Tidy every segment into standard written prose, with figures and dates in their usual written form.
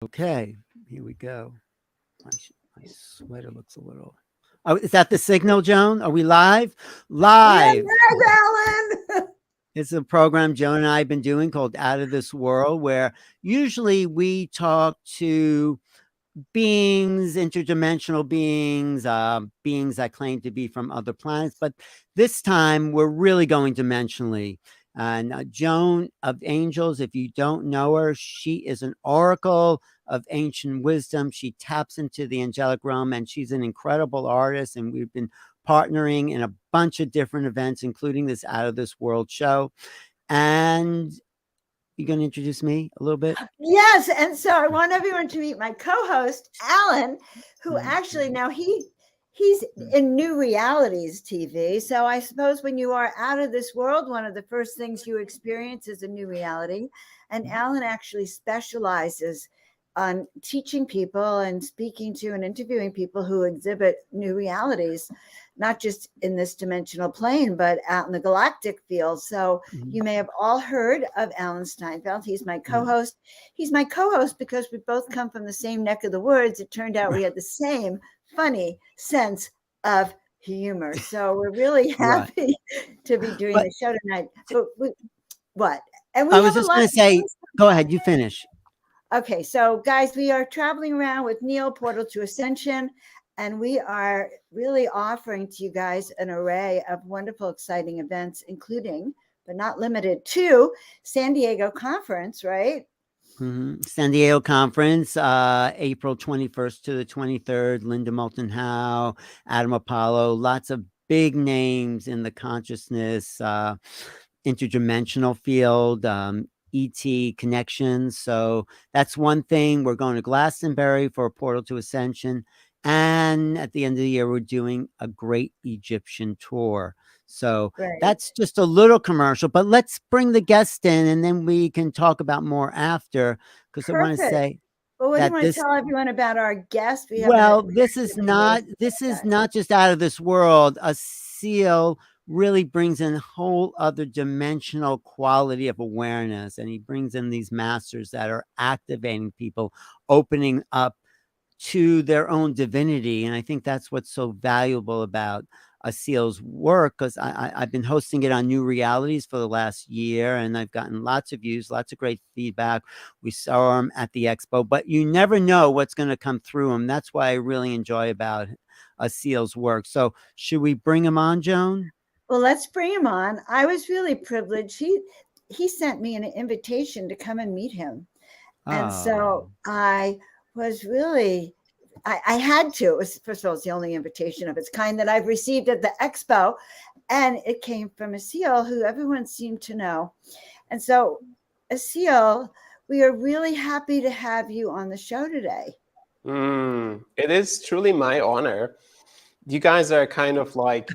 Okay, here we go. My sweater looks a little. Oh, is that the signal, Joan? Are we live? We are Live. live, Alan. It's a program Joan and I have been doing called Out of This World, where usually we talk to beings, interdimensional beings, beings that claim to be from other planets. But this time we're really going dimensionally. And Joan of Angels, if you don't know her, she is an oracle of ancient wisdom. She taps into the angelic realm and she's an incredible artist. And we've been partnering in a bunch of different events, including this Out of This World show. And you going to introduce me a little bit? Yes, and so I want everyone to meet my co-host, Alan, who actually now he's in New Realities TV. So I suppose when you are out of this world, one of the first things you experience is a new reality. And Alan actually specializes on teaching people and speaking to and interviewing people who exhibit new realities, not just in this dimensional plane, but out in the galactic field. So you may have all heard of Alan Steinfeld. He's my co-host. He's my co-host because we both come from the same neck of the woods. It turned out we had the same funny sense of humor. So we're really Right. happy to be doing But the show tonight. But what? And I we was have a just lot going of to say, go ahead, you finish. Okay, so guys, we are traveling around with Neil Portal to Ascension, and we are really offering to you guys an array of wonderful, exciting events, including, but not limited to, San Diego conference, right? San Diego conference, April 21st to the 23rd. Linda Moulton Howe, Adam Apollo, lots of big names in the consciousness, interdimensional field, ET connections. So that's one thing. We're going to Glastonbury for a portal to ascension. And at the end of the year, we're doing a great Egyptian tour. So Right. that's just a little commercial, but let's bring the guest in and then we can talk about more after. Because I want to Perfect. say Well, what do you that want to this tell everyone about our guest? We have an well, attractive and amazing this is guest. not just out of this world. A seal really brings in a whole other dimensional quality of awareness, and he brings in these masters that are activating people, opening up to their own divinity. And I think that's what's so valuable about Asil's work, because I've been hosting it on New Realities for the last year, and I've gotten lots of views, lots of great feedback. We saw him at the expo, but you never know what's going to come through him. That's why I really enjoy about Asil's work. So should we bring him on, Joan? Well, let's bring him on. I was really privileged. He sent me an invitation to come and meet him. And Oh, so I was really, I had to. It was, first of all, it's the only invitation of its kind that I've received at the expo. And it came from Asil, who everyone seemed to know. And so, Asil, we are really happy to have you on the show today. It is truly my honor. You guys are kind of like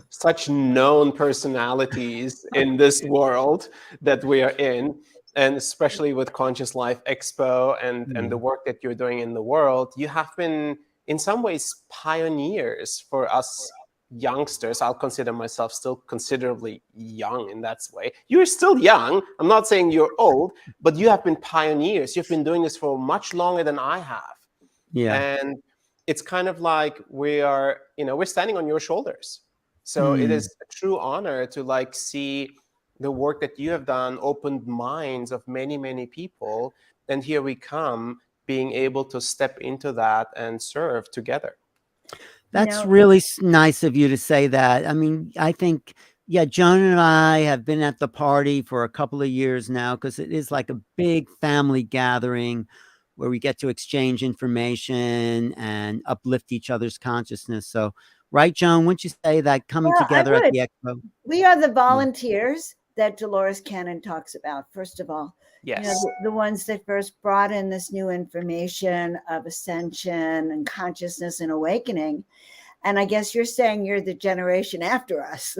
such known personalities in this world that we are in, and especially with Conscious Life Expo and the yeah. work that you're doing in the world, you have been in some ways pioneers for us youngsters. I'll consider myself still considerably young in that way. You're still young. I'm not saying you're old, but you have been pioneers. You've been doing this for much longer than I have. Yeah. And it's kind of like we're standing on your shoulders. So it Mm. is a true honor to like see the work that you have done opened minds of many, many people. And here we come being able to step into that and serve together. You That's know, really nice of you to say that. I mean, I think, yeah, Joan and I have been at the party for a couple of years now because it is like a big family gathering where we get to exchange information and uplift each other's consciousness. So, right, Joan, wouldn't you say that coming well, I together at would. the expo? We are the Yeah. volunteers that Dolores Cannon talks about, first of all. You know, Yes. the ones that first brought in this new information of ascension and consciousness and awakening. And I guess you're saying you're the generation after us.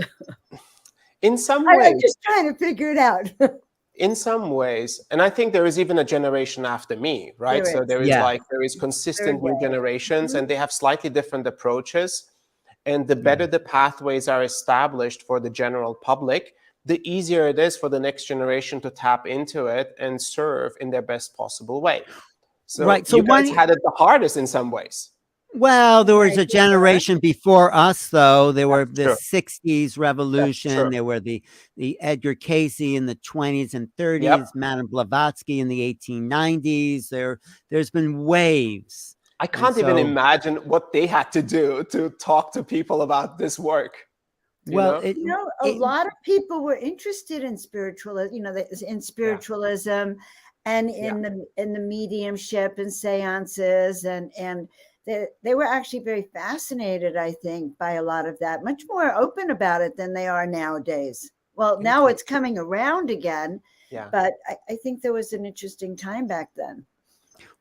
In some I'm ways, just trying to figure it out. and I think there is even a generation after me, right? There So is Yeah. there is third consistent new way. generations, Mhm. and they have slightly different approaches. And the Yeah. better the pathways are established for the general public, the easier it is for the next generation to tap into it and serve in their best possible way. So Right. So you guys one, had it the hardest in some ways. well, there was Right, a for sure. generation before us, though. There were That's the true. 60s That's revolution. true. There were the Edgar Casey in the 20s and 30s, Yep. Madame Blavatsky in the 1890s. There's been waves. I And can't even so, imagine what they had to do to talk to people about this work. You well, know? A it lot of people were interested in in spiritualism and Yeah. in the mediumship and seances, and they were actually very fascinated, I think, by a lot of that, much more open about it than they are nowadays. Well, now it's Interesting. coming around again, Yeah. but I think there was an interesting time back then.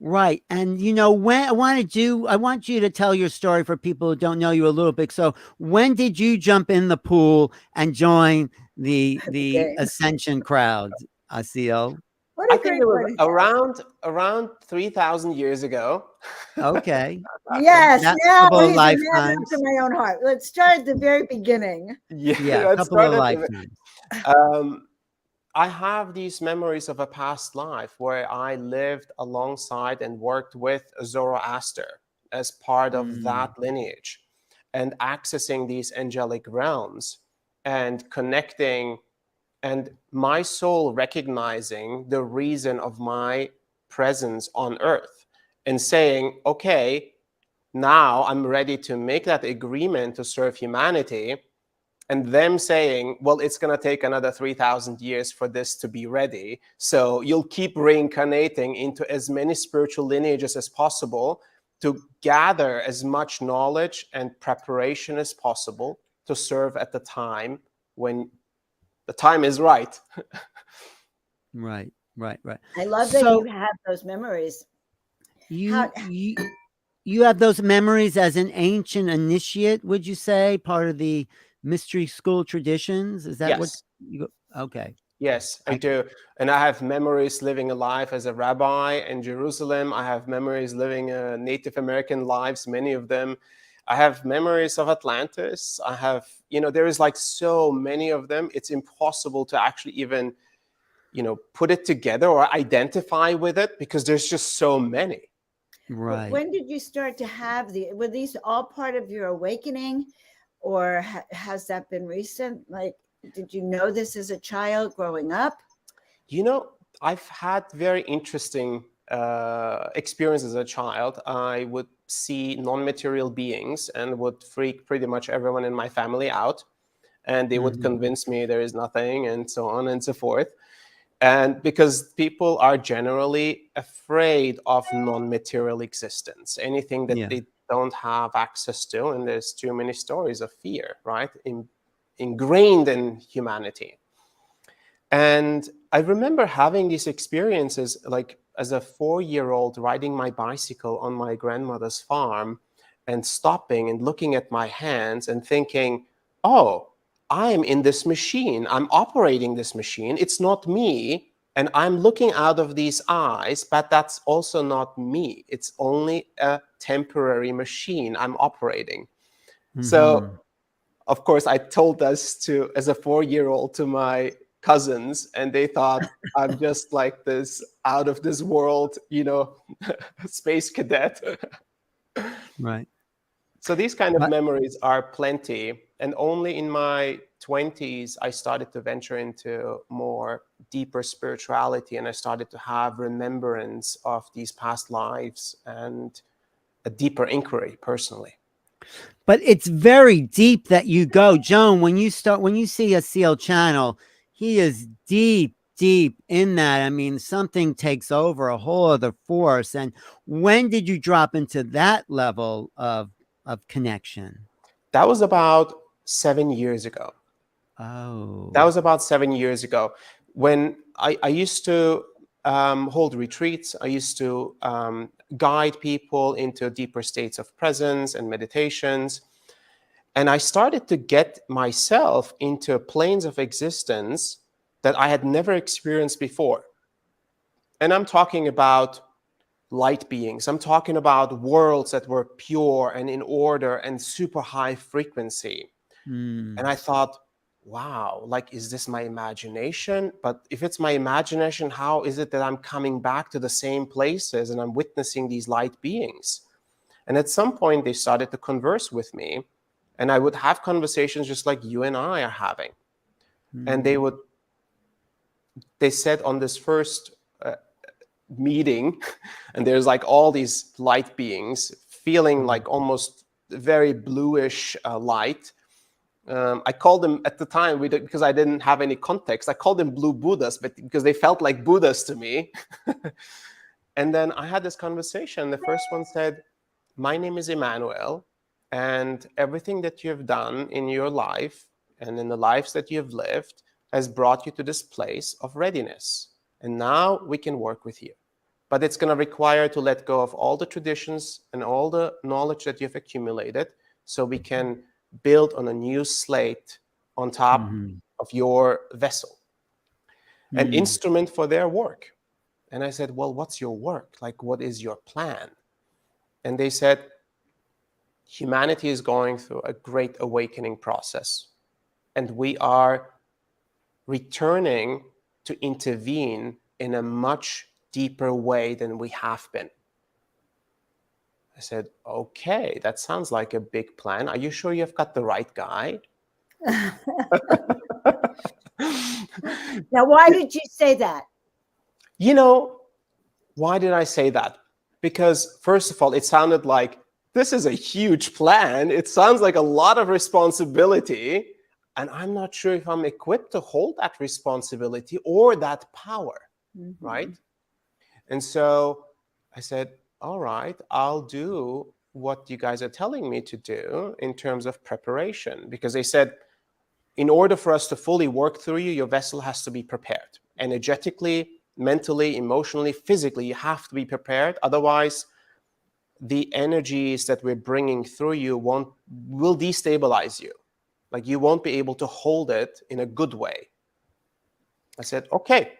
right. And when I want you to tell your story for people who don't know you a little bit. So when did you jump in the pool and join The the game. ascension crowd, Asil? What I a think great it was way to say it. around 3,000 years ago. Okay. Yes, That now couple of he's a man after lifetimes. my own heart. Let's start at the very beginning. Yeah, Yeah, a let's couple of start at lifetimes. um, I have these memories of a past life where I lived alongside and worked with Zoroaster as part of Mm, that lineage, and accessing these angelic realms and connecting, and my soul recognizing the reason of my presence on earth and saying, okay, now I'm ready to make that agreement to serve humanity, and them saying, well, it's going to take another 3,000 years for this to be ready. So you'll keep reincarnating into as many spiritual lineages as possible to gather as much knowledge and preparation as possible to serve at the time when the time is right. right, right, right. I love that you So have those memories. How you have those memories as an ancient initiate, would you say, part of the mystery school traditions? Is that what Yes. you okay. Yes, I I do. And I have memories living a life as a rabbi in Jerusalem. I have memories living Native American lives, many of them. I have memories of Atlantis. I have, there is like so many of them. It's impossible to actually even, put it together or identify with it because there's just so many. right. when did you start to have were these all part of your awakening, or has that been recent? Like, did you know this as a child growing up? I've had very interesting experiences as a child. I would see non-material beings and would freak pretty much everyone in my family out. And they would Mhm. convince me there is nothing and so on and so forth. And because people are generally afraid of non-material existence, anything that Yeah. they don't have access to, and there's too many stories of fear, right, ingrained in humanity. And I remember having these experiences, like as a 4-year-old, riding my bicycle on my grandmother's farm and stopping and looking at my hands and thinking, oh, I'm in this machine. I'm operating this machine. It's not me. And I'm looking out of these eyes, but that's also not me. It's only a temporary machine I'm operating. So Mhm. of course, I told this as a 4-year-old to my cousins, and they thought I'm just like this out of this world, space cadet. Right. So these kind of But memories are plenty. And only in my 20s, I started to venture into more deeper spirituality, and I started to have remembrance of these past lives and a deeper inquiry personally. But it's very deep that you go, Joan. When you see a seal channel, he is deep, deep in that. I mean, something takes over a whole other force. And when did you drop into that level of connection? That was about 7 years ago. That Oh. was about 7 years ago when I used to hold retreats. I used to guide people into deeper states of presence and meditations. And I started to get myself into planes of existence that I had never experienced before. And I'm talking about light beings. I'm talking about worlds that were pure and in order and super high frequency. And Mm. I thought, wow, like, is this my imagination? But if it's my imagination, how is it that I'm coming back to the same places and I'm witnessing these light beings? And at some point, they started to converse with me, and I would have conversations just like you and I are having. And they said on this first meeting, and there's like all these light beings feeling like almost very bluish light. I called them at the time, because I didn't have any context, I called them blue Buddhas, but because they felt like Buddhas to me. And then I had this conversation. The first one said, my name is Emmanuel, and everything that you have done in your life and in the lives that you have lived has brought you to this place of readiness. And now we can work with you. But it's going to require to let go of all the traditions and all the knowledge that you've accumulated, so we can build on a new slate on top of your vessel, an instrument for their work. And I said, well, what's your work? Like, what is your plan? And they said, humanity is going through a great awakening process, and we are returning to intervene in a much deeper way than we have been. I said, okay, that sounds like a big plan. Are you sure you've got the right guy? Now, why did you say that? You know, why did I say that? Because first of all, it sounded like, this is a huge plan. It sounds like a lot of responsibility. And I'm not sure if I'm equipped to hold that responsibility or that power, right? And so I said, all right, I'll do what you guys are telling me to do in terms of preparation. Because they said, in order for us to fully work through you, your vessel has to be prepared. Energetically, mentally, emotionally, physically, you have to be prepared. Otherwise, the energies that we're bringing through you will destabilize you. Like, you won't be able to hold it in a good way. I said, okay.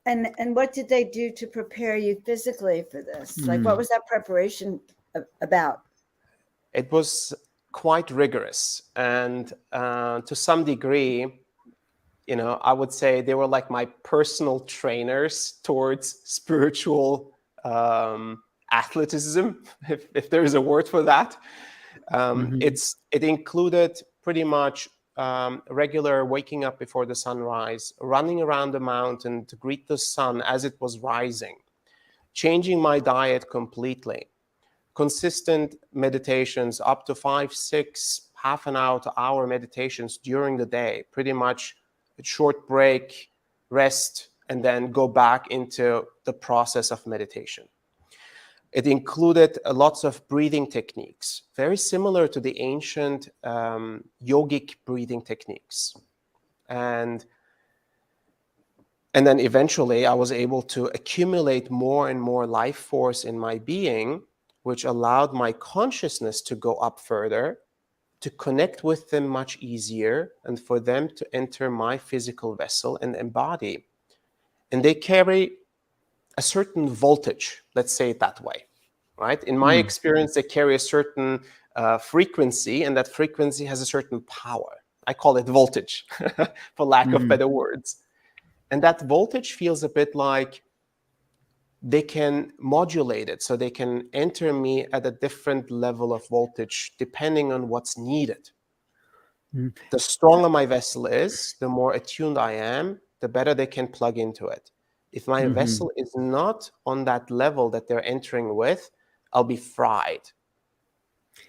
And what did they do to prepare you physically for this? Like, what was that preparation about? It was quite rigorous. And to some degree, I would say they were like my personal trainers towards spiritual athleticism, if there is a word for that. It included pretty much regular waking up before the sunrise, running around the mountain to greet the sun as it was rising, changing my diet completely, consistent meditations, up to 5, 6, half an hour to hour meditations during the day, pretty much a short break, rest, and then go back into the process of meditation. It included lots of breathing techniques, very similar to the ancient yogic breathing techniques. And then eventually I was able to accumulate more and more life force in my being, which allowed my consciousness to go up further, to connect with them much easier, and for them to enter my physical vessel and embody. And they carry a certain voltage, let's say it that way, right? In my experience, they carry a certain frequency, and that frequency has a certain power. I call it voltage, for lack of better words. And that voltage feels a bit like they can modulate it, so they can enter me at a different level of voltage depending on what's needed. The stronger my vessel is, the more attuned I am, the better they can plug into it. If my vessel is not on that level that they're entering with, I'll be fried.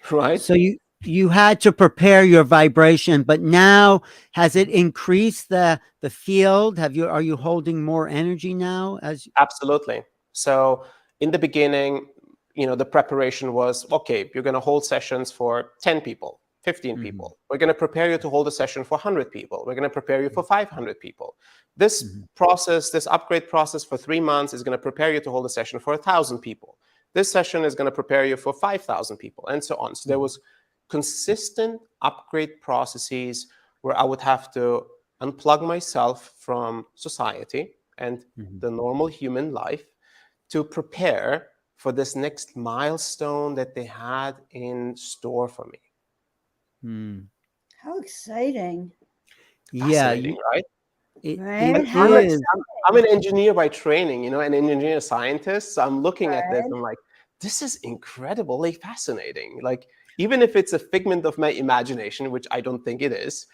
Right? So you had to prepare your vibration, but now has it increased the field? Are you holding more energy now? Absolutely. So in the beginning, the preparation was, okay, you're going to hold sessions for 10 people, 15 people. We're going to prepare you to hold a session for 100 people. We're going to prepare you for 500 people. This process, this upgrade process for 3 months is going to prepare you to hold a session for 1,000 people. This session is going to prepare you for 5,000 people, and so on. So there was consistent upgrade processes where I would have to unplug myself from society and the normal human life to prepare for this next milestone that they had in store for me. How exciting. Yeah, Fascinating, right? Right? it How is. I'm an engineer by training, an engineer scientist. So I'm looking at this. Right. I'm like, this is incredibly fascinating. Like, even if it's a figment of my imagination, which I don't think it is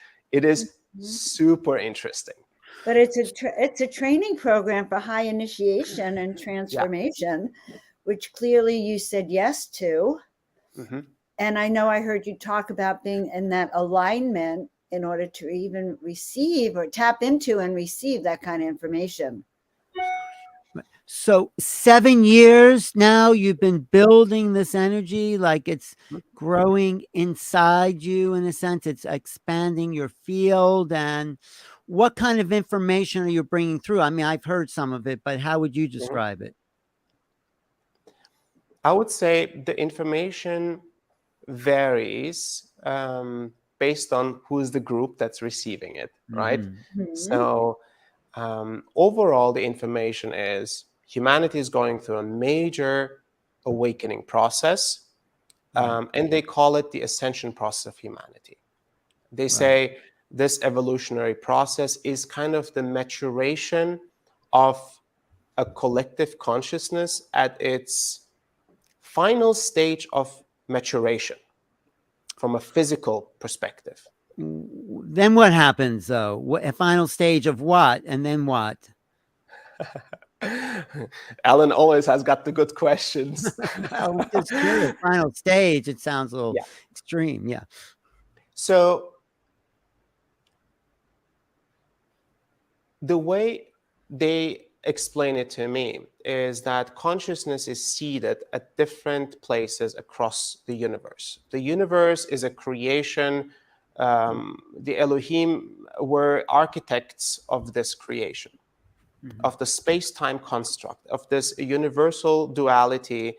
super interesting. But it's a training program for high initiation and Yeah. transformation, which clearly you said yes to. hmm And I know I heard you talk about being in that alignment in order to even receive or tap into and receive that kind of information. So 7 years now you've been building this energy, like it's growing inside you in a sense, it's expanding your field. And what kind of information are you bringing through? I mean, I've heard some of it, but how would you hmm describe it? I would say the information varies based on who's the group that's receiving it, right? So overall, the information is humanity is going through a major awakening process, and they call it the ascension process of humanity. They say this evolutionary process is kind of the maturation of a collective consciousness at its final stage of maturation from a physical perspective. Then what happens though? A final stage of what? And then what? Alan always has got the good questions. I'm just curious. Final stage, it sounds a little Yeah. extreme. Yeah. So the way they explain it to me is that consciousness is seated at different places across the universe. The universe is a creation. The Elohim were architects of this creation, of the space-time construct, of this universal duality,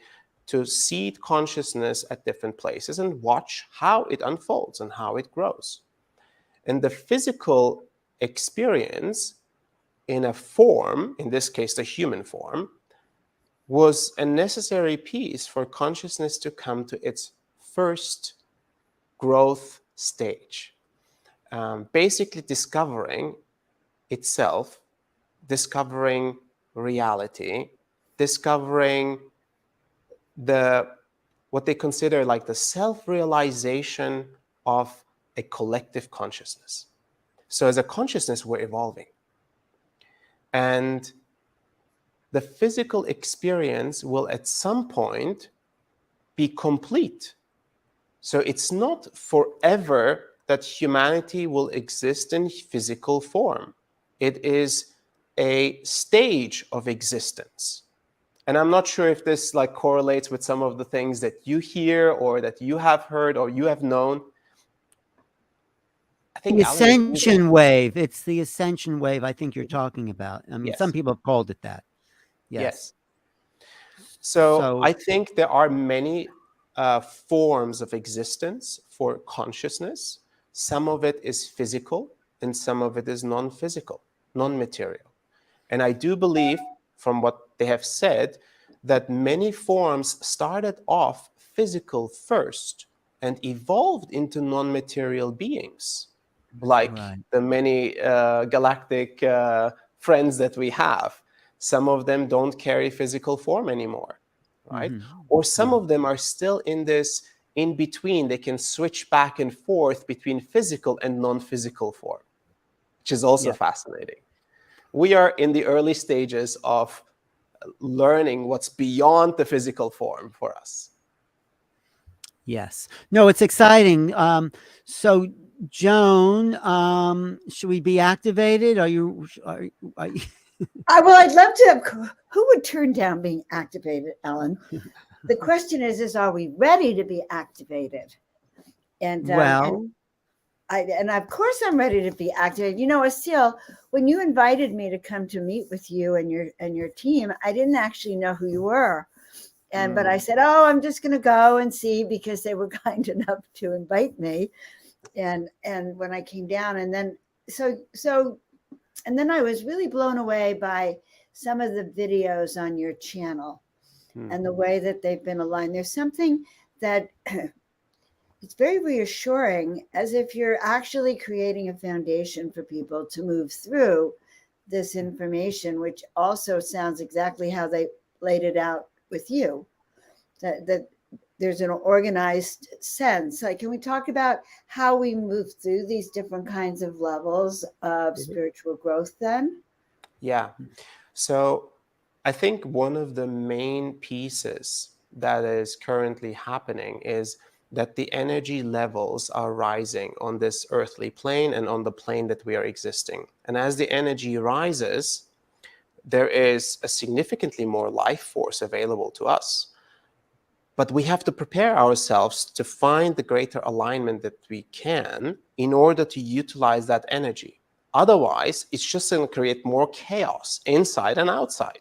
to seed consciousness at different places and watch how it unfolds and how it grows. And the physical experience in a form, in this case, the human form, was a necessary piece for consciousness to come to its first growth stage. Basically discovering itself, discovering reality, discovering what they consider like the self-realization of a collective consciousness. So as a consciousness, we're evolving. And the physical experience will at some point be complete. So it's not forever that humanity will exist in physical form. It is a stage of existence. And I'm not sure if this like correlates with some of the things that you hear or that you have heard or you have known. I think The Alan is muted. ascension wave. It's the ascension wave I think you're talking about. I mean, some Yes. people have called it that. Yes. Yes. So So I think there are many forms of existence for consciousness. Some of it is physical and some of it is non-physical, non-material. And I do believe, from what they have said, that many forms started off physical first and evolved into non-material beings, like right. the many galactic friends that we have. Some of them don't carry physical form anymore, right? Or some of them are still in this in between. They can switch back and forth between physical and non-physical form, which is also fascinating. We are in the early stages of learning what's beyond the physical form for us. Yes. No, it's exciting. So Joan, should we be activated? Are you I'd love to have, who would turn down being activated, Ellen? The question is are we ready to be activated? And well, and of course I'm ready to be activated. Asil, when you invited me to come to meet with you and your team, I didn't actually know who you were. But I said, oh, I'm just going to go and see, because they were kind enough to invite me. And when I came down, and then and then I was really blown away by some of the videos on your channel and the way that they've been aligned. There's something that it's very reassuring, as if you're actually creating a foundation for people to move through this information, which also sounds exactly how they laid it out with you, that there's an organized sense. Like, can we talk about how we move through these different kinds of levels of spiritual growth then? Yeah. So I think one of the main pieces that is currently happening is that the energy levels are rising on this earthly plane and on the plane that we are existing. And as the energy rises, there is a significantly more life force available to us. But we have to prepare ourselves to find the greater alignment that we can in order to utilize that energy. Otherwise, it's just going to create more chaos inside and outside.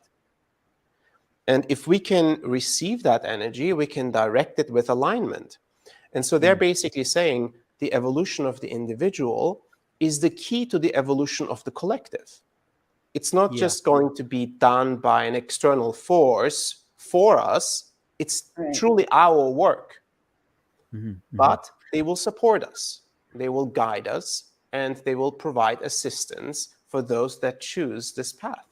And if we can receive that energy, we can direct it with alignment. And so they're basically saying the evolution of the individual is the key to the evolution of the collective. It's not just going to be done by an external force for us. It's truly our work. But they will support us. They will guide us, and they will provide assistance for those that choose this path.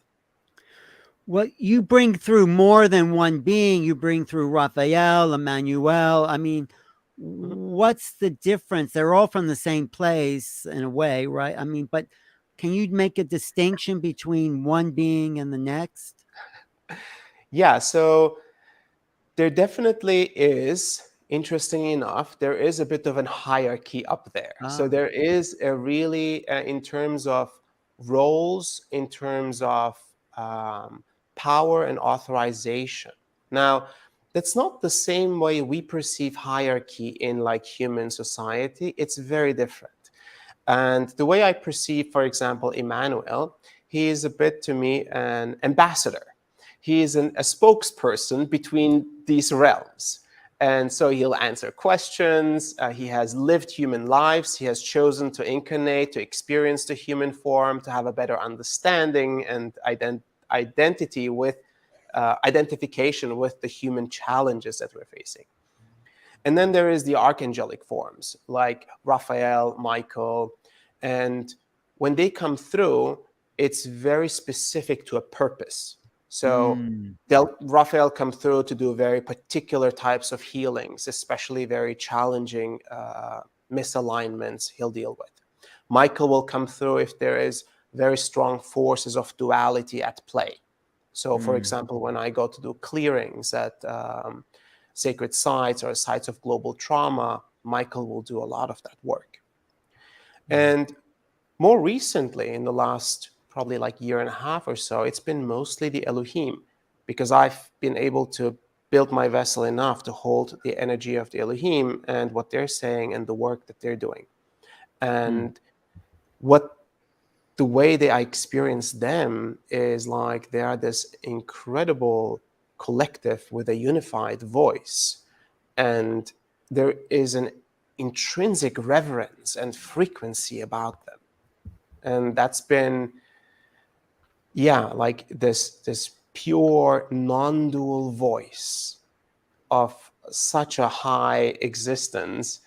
Well, you bring through more than one being. You bring through Raphael, Emmanuel. I mean, what's the difference? They're all from the same place in a way, right? I mean, but can you make a distinction between one being and the next? Yeah, so there definitely is, interestingly enough, there is a bit of a hierarchy up there. So there is a really, in terms of roles, in terms of power and authorization. Now, that's not the same way we perceive hierarchy in like human society. It's very different. And the way I perceive, for example, Emmanuel, he is a bit to me an ambassador. He is a spokesperson between these realms. And so he'll answer questions. He has lived human lives. He has chosen to incarnate, to experience the human form, to have a better understanding and identity with identification with the human challenges that we're facing. And then there is the archangelic forms like Raphael, Michael. And when they come through, it's very specific to a purpose. So Raphael come through to do very particular types of healings, especially very challenging misalignments he'll deal with. Michael will come through if there is very strong forces of duality at play. So, for example, when I go to do clearings at sacred sites or sites of global trauma, Michael will do a lot of that work. And more recently, in the last probably like year and a half or so, it's been mostly the Elohim, because I've been able to build my vessel enough to hold the energy of the Elohim and what they're saying and the work that they're doing. And the way that I experience them is like they are this incredible collective with a unified voice. And there is an intrinsic reverence and frequency about them. And that's been, like this pure non-dual voice of such a high existence.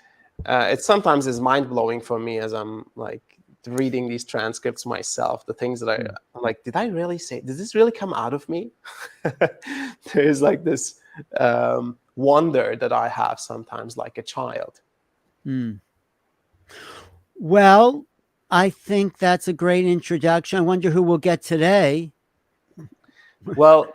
It sometimes is mind-blowing for me as I'm like reading these transcripts myself, the things that I'm like, did I really say, did this really come out of me? There's like this wonder that I have sometimes like a child. Well, I think that's a great introduction. I wonder who we'll get today. Well,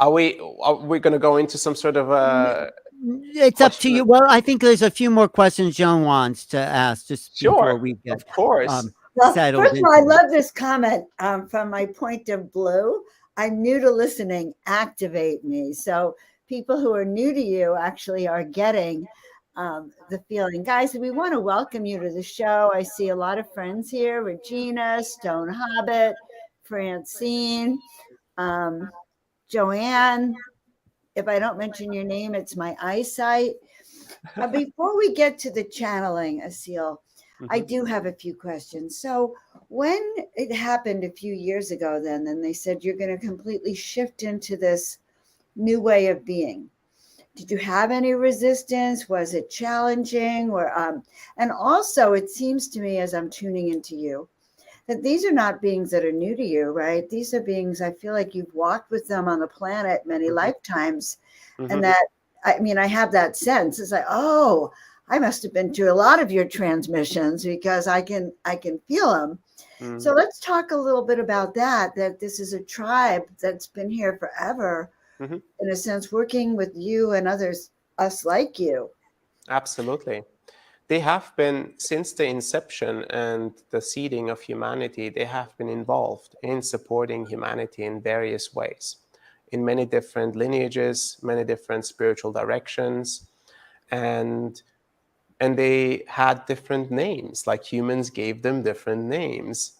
are we going to go into some sort of it's up to you. Well, I think there's a few more questions Joan wants to ask just before we get of course. Settled. First of all, I love this comment from my point of blue. I'm new to listening. Activate me. So people who are new to you actually are getting the feeling. Guys, we want to welcome you to the show. I see a lot of friends here: Regina, Stone Hobbit, Francine, Joanne. If I don't mention your name, it's my eyesight. Before we get to the channeling, Asil, I do have a few questions. So when it happened a few years ago, then they said you're going to completely shift into this new way of being. did you have any resistance? Was it challenging? Or and also it seems to me as I'm tuning into you that these are not beings that are new to you, right? These are beings, I feel like you've walked with them on the planet many lifetimes. And that, I mean, I have that sense. It's like, oh, I must have been to a lot of your transmissions because I can feel them. So let's talk a little bit about that this is a tribe that's been here forever, in a sense, working with you and others, us like you. Absolutely. They have been, since the inception and the seeding of humanity, they have been involved in supporting humanity in various ways, in many different lineages, many different spiritual directions, and they had different names, like humans gave them different names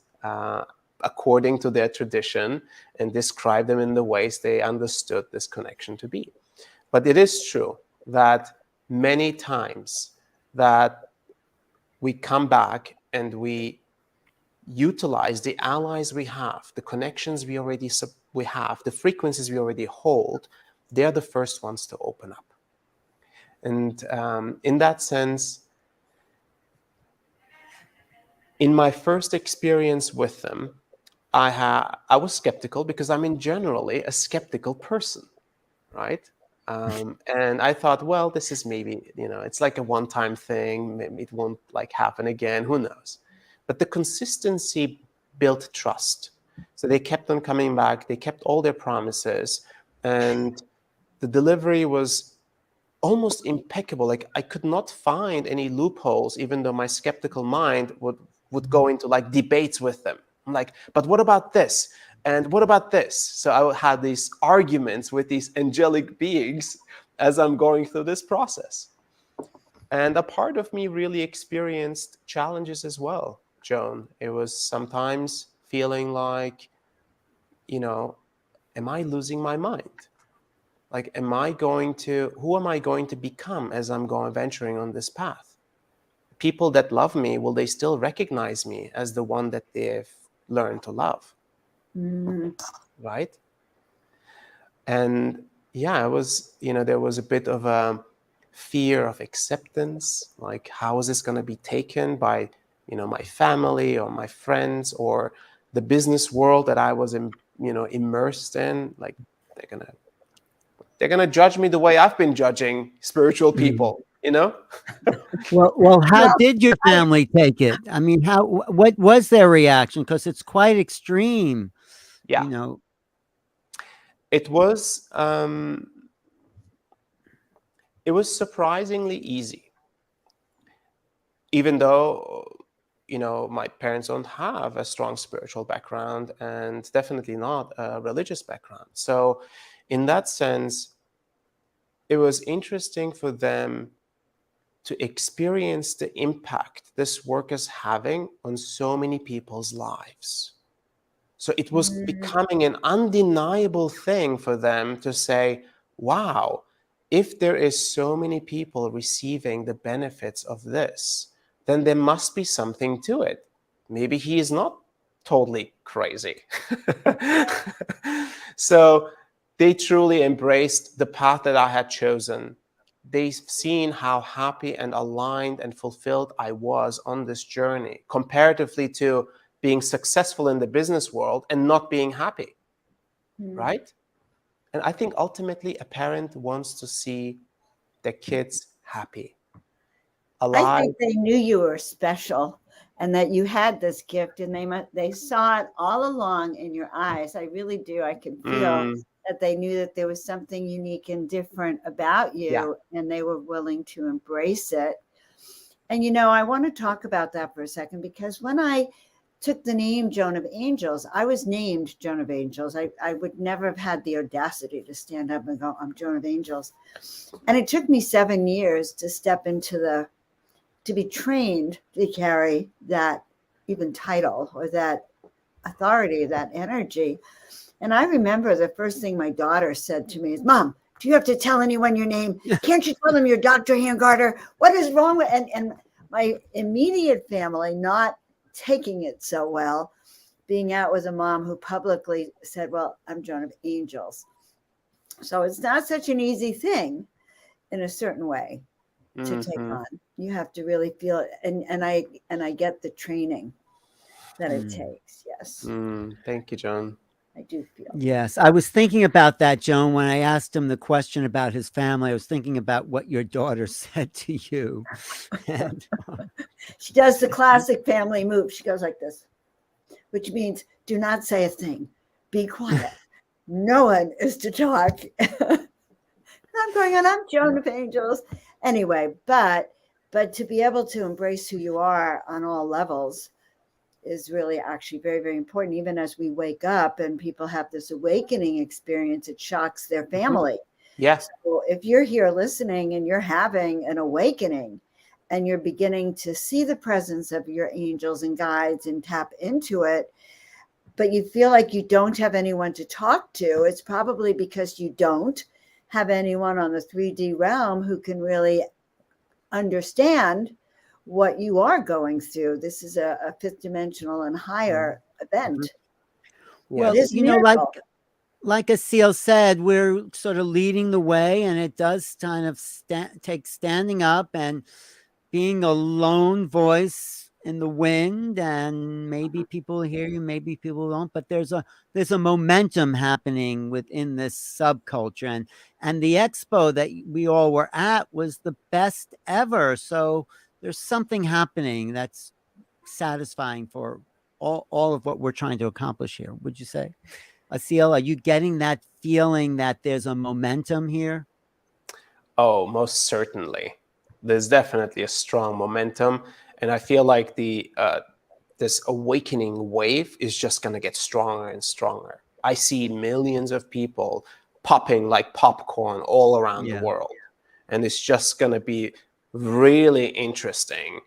according to their tradition and described them in the ways they understood this connection to be. But it is true that many times that we come back and we utilize the allies we have, the connections we have, the frequencies we already hold, they're the first ones to open up. And in that sense, in my first experience with them, I was skeptical because I'm generally a skeptical person, right? And I thought, well, this is maybe, it's like a one-time thing. Maybe it won't like happen again. Who knows? But the consistency built trust. So they kept on coming back. They kept all their promises. And the delivery was almost impeccable. Like I could not find any loopholes, even though my skeptical mind would go into like debates with them. I'm like, but what about this? And what about this? So I had these arguments with these angelic beings as I'm going through this process. And a part of me really experienced challenges as well, Joan. It was sometimes feeling like, am I losing my mind? Like, who am I going to become as I'm venturing on this path? People that love me, will they still recognize me as the one that they've learned to love? Right? And yeah, it was, there was a bit of a fear of acceptance. Like, how is this going to be taken by, my family or my friends or the business world that I was, immersed in? Like, they're gonna judge me the way I've been judging spiritual people, Well, how Well, did your family take it? I mean, what was their reaction? Because it's quite extreme, Yeah. It was surprisingly easy, even though my parents don't have a strong spiritual background and definitely not a religious background. So in that sense, it was interesting for them to experience the impact this work is having on so many people's lives. So it was becoming an undeniable thing for them to say, wow, if there is so many people receiving the benefits of this, then there must be something to it. Maybe he is not totally crazy. So they truly embraced the path that I had chosen. They've seen how happy and aligned and fulfilled I was on this journey, comparatively to being successful in the business world and not being happy, right? And I think ultimately a parent wants to see their kids happy, I alive. think they knew you were special and that you had this gift, and they saw it all along in your eyes. I really do. I can feel that they knew that there was something unique and different about you, Yeah. and they were willing to embrace it. And I want to talk about that for a second, because when I took the name Joan of Angels, I was named Joan of Angels. I would never have had the audacity to stand up and go, I'm Joan of Angels. And it took me 7 years to step into to be trained to carry that even title or that authority, that energy. And I remember the first thing my daughter said to me is, Mom, do you have to tell anyone your name? Can't you tell them you're Dr. Hangarter? What is wrong with, and my immediate family not taking it so well, being out with a mom who publicly said, well, I'm Joan of Angels. So it's not such an easy thing. in a certain way to take Mhm. on. You have to really feel it. And I get the training that it takes. Yes, Thank you, Joan. I do feel. Yes, I was thinking about that, Joan, when I asked him the question about his family. I was thinking about what your daughter said to you. And She does the classic family move. She goes like this, which means do not say a thing. Be quiet. No one is to talk. I'm going on, I'm Joan of Angels. Anyway, but to be able to embrace who you are on all levels is really actually very, very important. Even as we wake up and people have this awakening experience, it shocks their family. Yeah. So if you're here listening and you're having an awakening and you're beginning to see the presence of your angels and guides and tap into it, but you feel like you don't have anyone to talk to, it's probably because you don't have anyone on the 3D realm who can really understand what you are going through. This is a fifth dimensional and higher event. well, It is a miracle. like Asil said, we're sort of leading the way, and it does kind of take standing up and being a lone voice in the wind, and maybe people hear you, maybe people don't, but there's a momentum happening within this subculture, and the expo that we all were at was the best ever. So there's something happening that's satisfying for all of what we're trying to accomplish here. Would you say, Asil, are you getting that feeling that there's a momentum here? Oh, most certainly. There's definitely a strong momentum, and I feel like this awakening wave is just going to get stronger and stronger. I see millions of people popping like popcorn all around the Yeah. world, and it's just going to be really interesting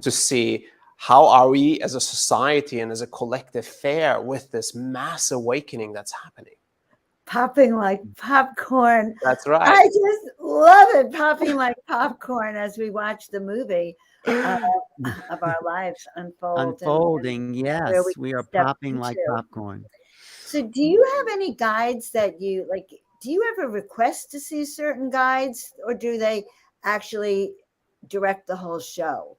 to see how are we as a society and as a collective fare with this mass awakening that's happening. Popping like popcorn. That's right. I just love it. Popping like popcorn as we watch the movie of our lives unfold. Unfolding, And where yes, we are step popping like into. popcorn. So do you have any guides that you like? Do you ever request to see certain guides, or do they actually direct the whole show?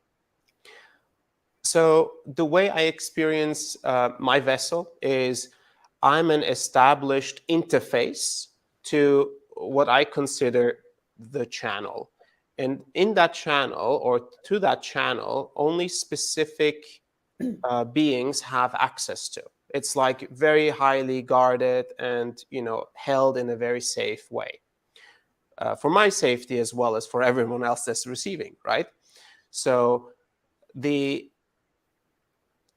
So the way I experience my vessel is I'm an established interface to what I consider the channel. And in that channel, or to that channel, only specific beings have access to. It's like very highly guarded and, held in a very safe way. For my safety as well as for everyone else that's receiving, right? So the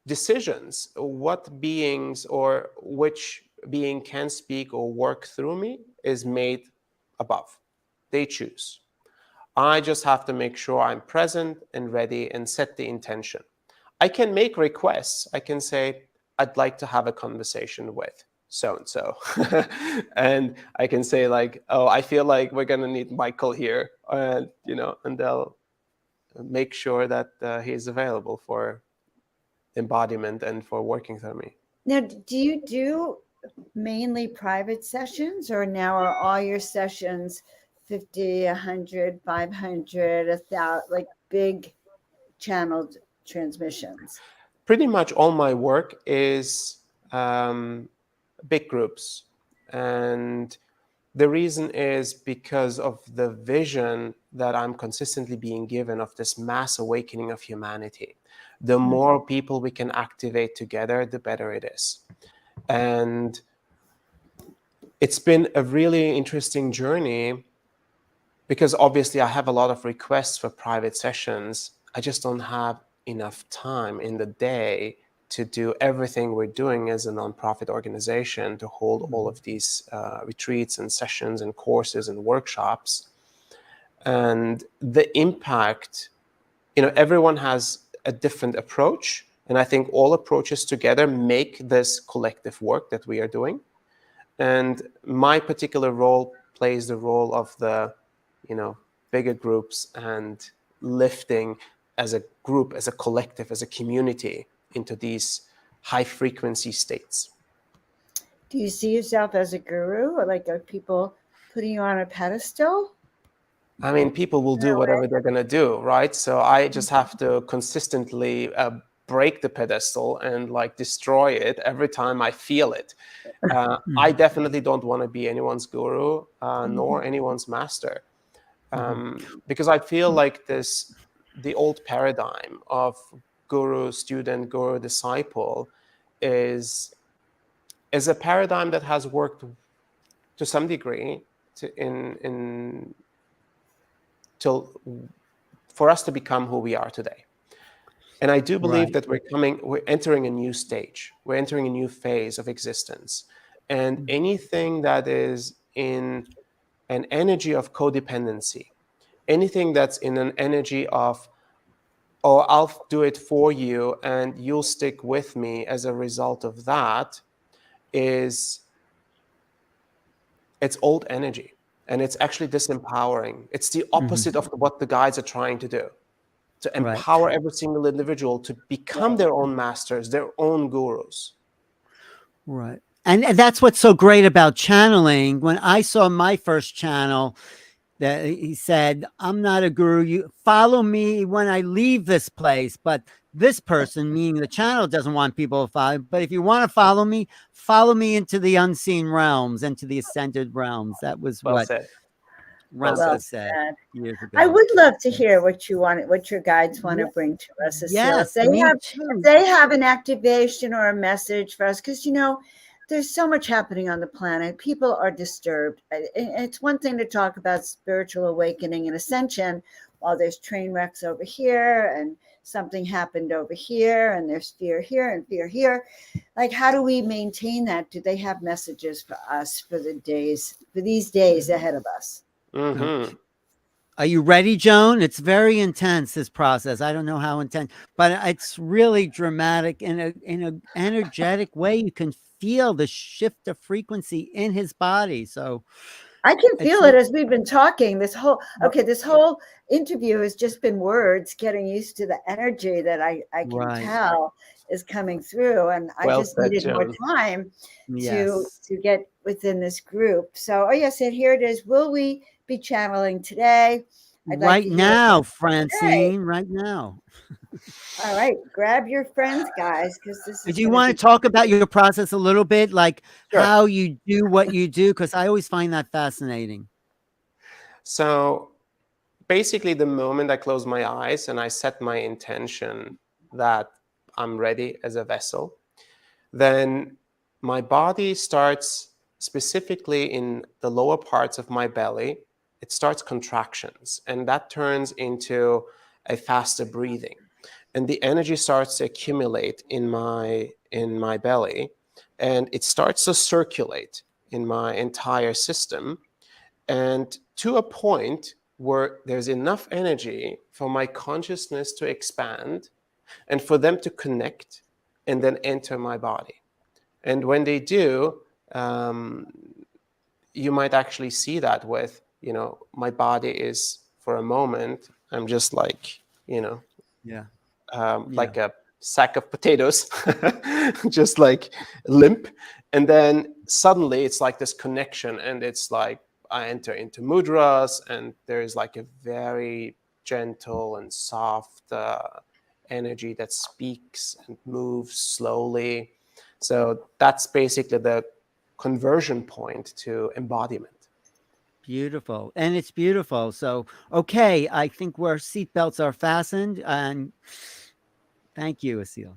decisions, what beings or which being can speak or work through me, is made above. They choose. I just have to make sure I'm present and ready and set the intention. I can make requests. I can say, I'd like to have a conversation with so and so. And I can say, like, oh, I feel like we're going to need Michael here. And, and they'll make sure that he's available for embodiment and for working through me. Now, do you do mainly private sessions, or now are all your sessions 50, 100, 500, 1,000, like big channeled transmissions? Pretty much all my work is big groups. And the reason is because of the vision that I'm consistently being given of this mass awakening of humanity. The more people we can activate together, the better it is. And it's been a really interesting journey because obviously I have a lot of requests for private sessions. I just don't have enough time in the day to do everything we're doing as a nonprofit organization, to hold all of these retreats and sessions and courses and workshops. And the impact, everyone has a different approach. And I think all approaches together make this collective work that we are doing. And my particular role plays the role of the, bigger groups and lifting as a group, as a collective, as a community into these high frequency states. Do you see yourself as a guru, or like are people putting you on a pedestal? I mean, people will do whatever they're going to do, right? So I just have to consistently break the pedestal and like destroy it every time I feel it. I definitely don't want to be anyone's guru nor anyone's master, because I feel like the old paradigm of guru student, guru disciple is a paradigm that has worked to some degree in till for us to become who we are today. And I do believe that we're entering a new stage. We're entering a new phase of existence. And anything that is in an energy of codependency, anything that's in an energy of, oh, I'll do it for you and you'll stick with me as a result of that, it's old energy. And it's actually disempowering. It's the opposite of what the guides are trying to do, to empower every single individual to become their own masters, their own gurus. Right. And that's what's so great about channeling. When I saw my first channel, that he said, I'm not a guru. You follow me when I leave this place. But this person, meaning the channel, doesn't want people to follow. But if you want to follow me into the unseen realms, into the ascended realms. That was Well what said. Remco said years ago. I would love to hear what your guides want to bring to us, Asil. Yes, if they have an activation or a message for us, because there's so much happening on the planet. People are disturbed. It's one thing to talk about spiritual awakening and ascension while there's train wrecks over here and something happened over here and there's fear here and fear here. Like, how do we maintain that? Do they have messages for us for these days ahead of us? Mm-hmm. Are you ready, Joan? It's very intense, this process. I don't know how intense, but it's really dramatic in an energetic way. You can feel the shift of frequency in his body. So I can feel it as we've been talking. This whole interview has just been words, getting used to the energy that I can tell is coming through. And I just needed more time to get within this group. So, here it is. Will we be channeling today? Right now, Francine, right now. All right, grab your friends, guys, because this is. Do you want to talk about your process a little bit, like how you do what you do? Because I always find that fascinating. So basically, the moment I close my eyes and I set my intention that I'm ready as a vessel, then my body starts, specifically in the lower parts of my belly, it starts contractions, and that turns into a faster breathing. And the energy starts to accumulate in my belly, and it starts to circulate in my entire system, and to a point where there's enough energy for my consciousness to expand and for them to connect and then enter my body. And when they do, you might actually see that with, my body is, for a moment, I'm just like, like a sack of potatoes, just like limp. And then suddenly it's like this connection, and it's like I enter into mudras, and there's like a very gentle and soft energy that speaks and moves slowly. So that's basically the conversion point to embodiment. Beautiful. And it's beautiful. So, okay, I think where seatbelts are fastened, and thank you, Asil.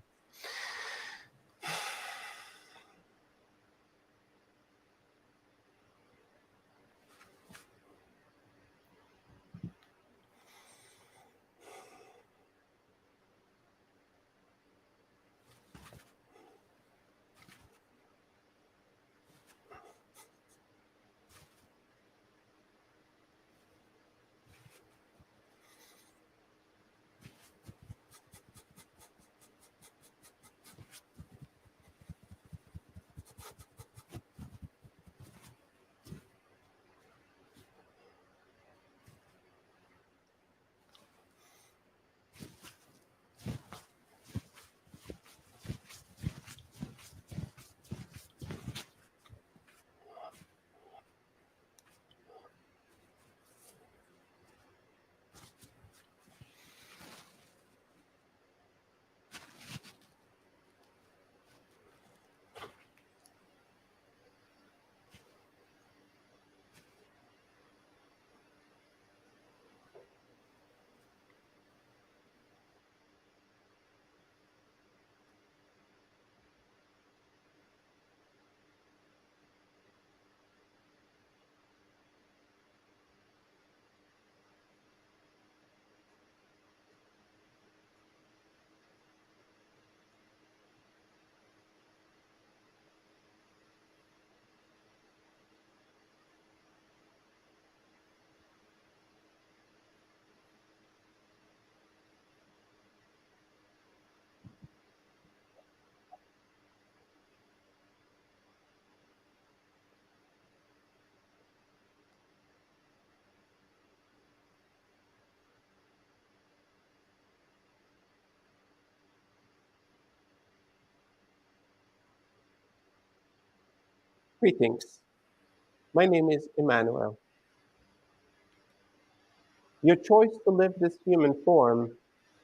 Greetings. My name is Emmanuel. Your choice to live this human form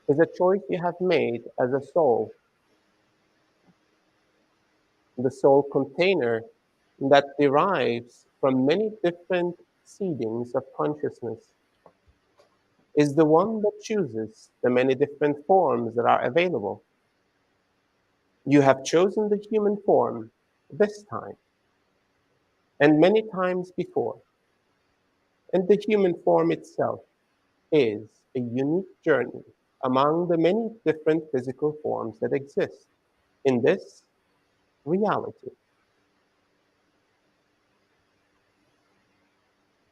is a choice you have made as a soul, the soul container that derives from many different seedings of consciousness, is the one that chooses the many different forms that are available. You have chosen the human form this time and many times before, and the human form itself is a unique journey among the many different physical forms that exist in this reality.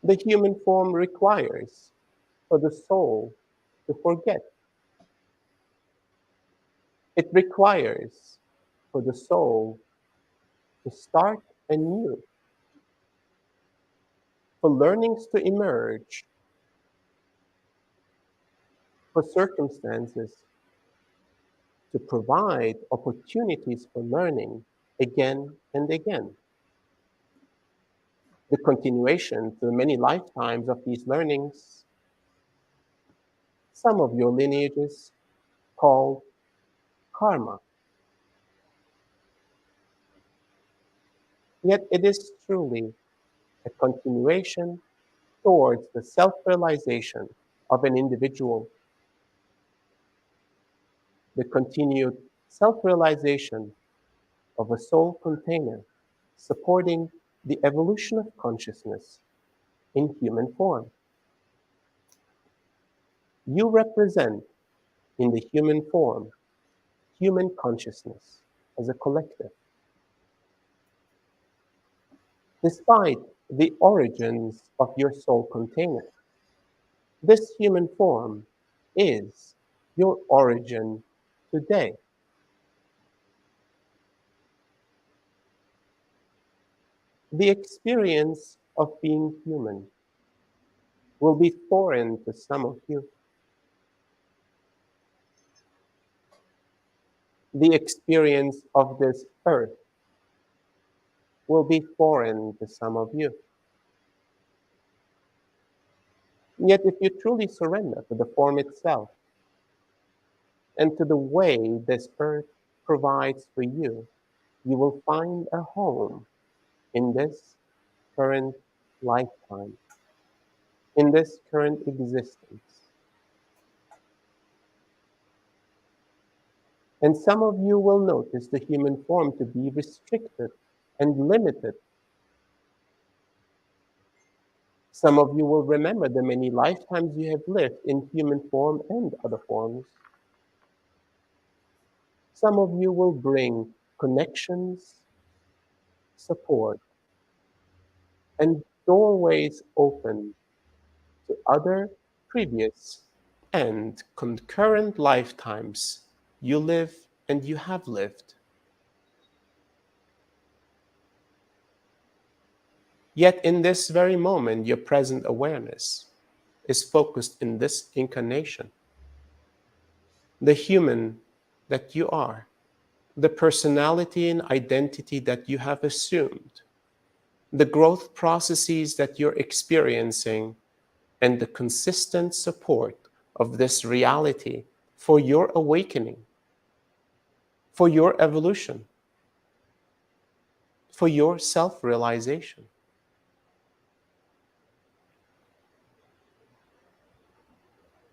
The human form requires for the soul to forget. It requires for the soul to start anew, for learnings to emerge, for circumstances to provide opportunities for learning again and again. The continuation through many lifetimes of these learnings, some of your lineages called karma. Yet it is truly a continuation towards the self-realization of an individual, the continued self-realization of a soul container supporting the evolution of consciousness in human form. You represent in the human form human consciousness as a collective. Despite the origins of your soul container, this human form is your origin today. The experience of being human will be foreign to some of you. The experience of this earth will be foreign to some of you. Yet if you truly surrender to the form itself and to the way this earth provides for you, you will find a home in this current lifetime, in this current existence. And some of you will notice the human form to be restricted and limited. Some of you will remember the many lifetimes you have lived in human form and other forms. Some of you will bring connections, support, and doorways open to other previous and concurrent lifetimes you live and you have lived. Yet in this very moment, your present awareness is focused in this incarnation. The human that you are, the personality and identity that you have assumed, the growth processes that you're experiencing, and the consistent support of this reality for your awakening, for your evolution, for your self-realization.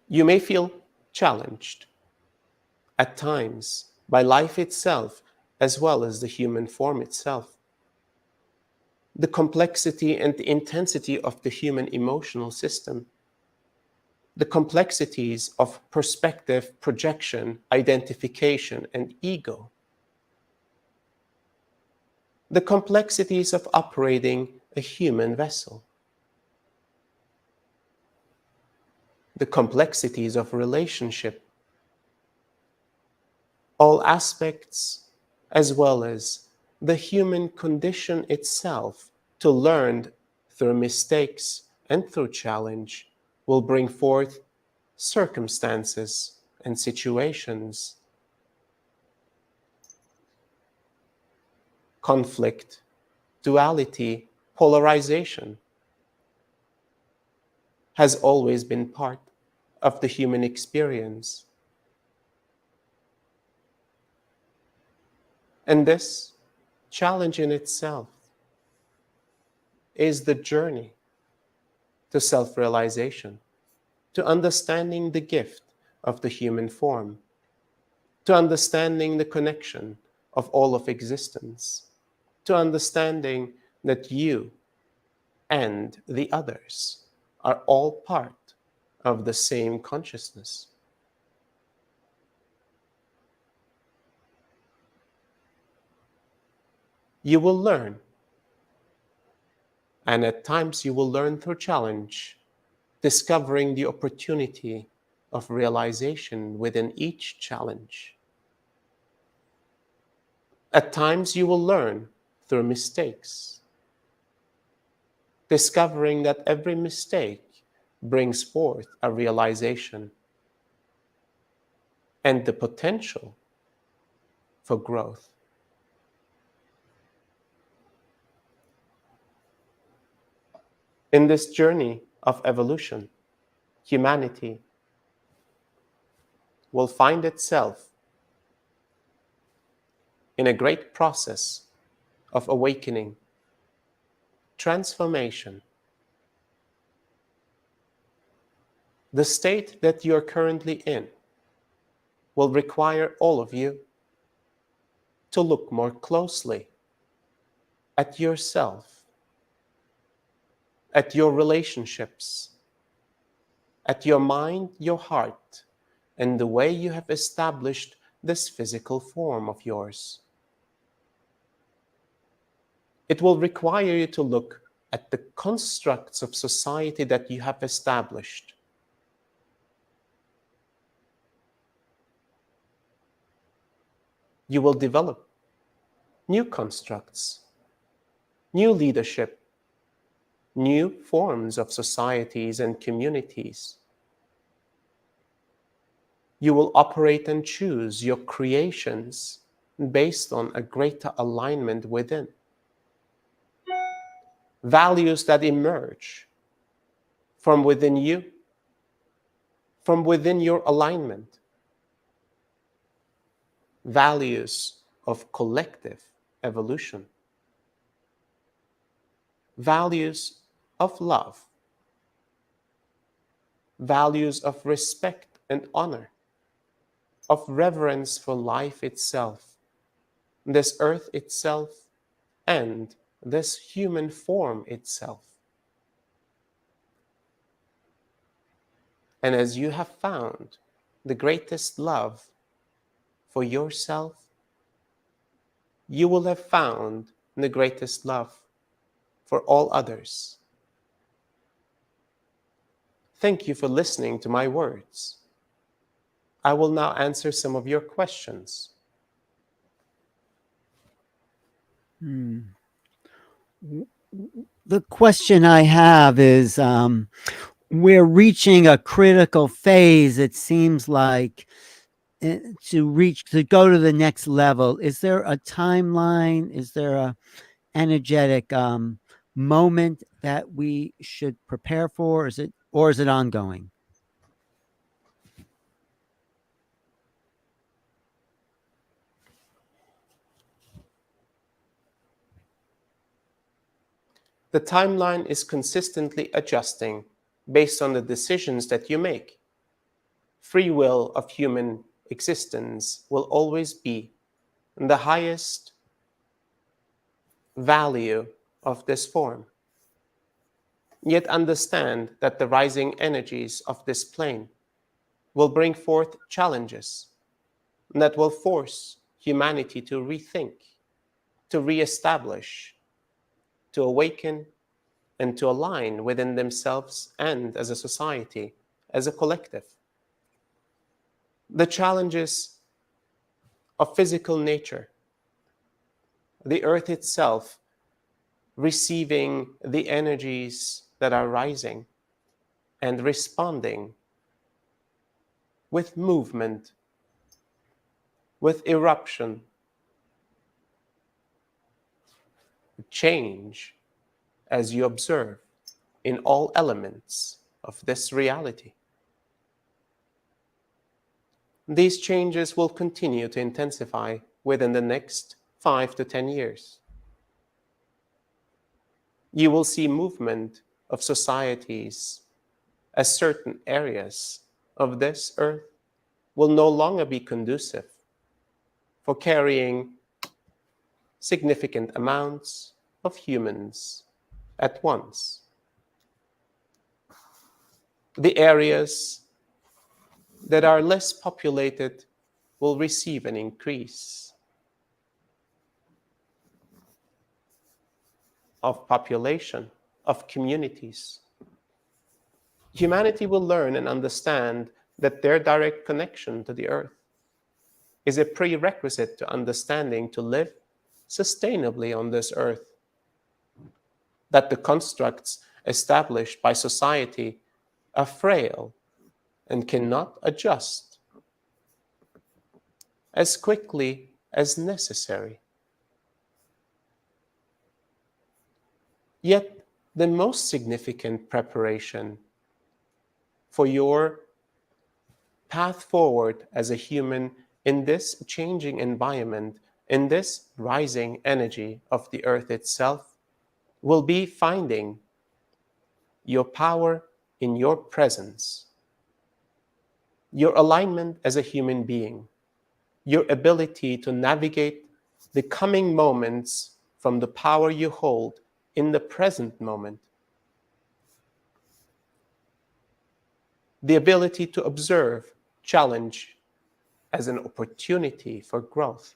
You may feel challenged at times by life itself as well as the human form itself. The complexity and the intensity of the human emotional system, the complexities of perspective, projection, identification, and ego, the complexities of operating a human vessel, the complexities of relationship, all aspects, as well as the human condition itself to learn through mistakes and through challenge will bring forth circumstances and situations, conflict duality, polarization has always been part of the human experience. And this challenge in itself is the journey to self-realization, to understanding the gift of the human form, to understanding the connection of all of existence, to understanding that you and the others are all part of the same consciousness. You will learn, and at times you will learn through challenge, discovering the opportunity of realization within each challenge. At times you will learn through mistakes, discovering that every mistake brings forth a realization and the potential for growth. In this journey of evolution, humanity will find itself in a great process of awakening, transformation. The state that you are currently in will require all of you to look more closely at yourself, at your relationships, at your mind, your heart, and the way you have established this physical form of yours. It will require you to look at the constructs of society that you have established. You will develop new constructs, new leadership, new forms of societies and communities. You will operate and choose your creations based on a greater alignment within. Values that emerge from within you, from within your alignment. Values of collective evolution. Values of love. Values of respect and honor, of reverence for life itself, this earth itself, and this human form itself. And as you have found the greatest love for yourself, you will have found the greatest love for all others. Thank you for listening to my words. I will now answer some of your questions. The question I have is, we're reaching a critical phase, it seems like, to go to the next level. Is there a timeline? Is there a energetic moment that we should prepare for? Is it ongoing? The timeline is consistently adjusting based on the decisions that you make. Free will of human existence will always be the highest value of this form. Yet understand that the rising energies of this plane will bring forth challenges that will force humanity to rethink, to reestablish, to awaken, and to align within themselves and as a society, as a collective. The challenges of physical nature, the earth itself receiving the energies that are rising and responding with movement, with eruption, change as you observe in all elements of this reality. These changes will continue to intensify within the next 5 to 10 years. You will see movement of societies as certain areas of this earth will no longer be conducive for carrying significant amounts of humans at once. The areas that are less populated will receive an increase of population, of communities. Humanity will learn and understand that their direct connection to the earth is a prerequisite to understanding to live sustainably on this earth. That the constructs established by society are frail and cannot adjust as quickly as necessary. Yet, the most significant preparation for your path forward as a human in this changing environment, in this rising energy of the earth itself, will be finding your power in your presence, your alignment as a human being, your ability to navigate the coming moments from the power you hold in the present moment, the ability to observe challenge as an opportunity for growth,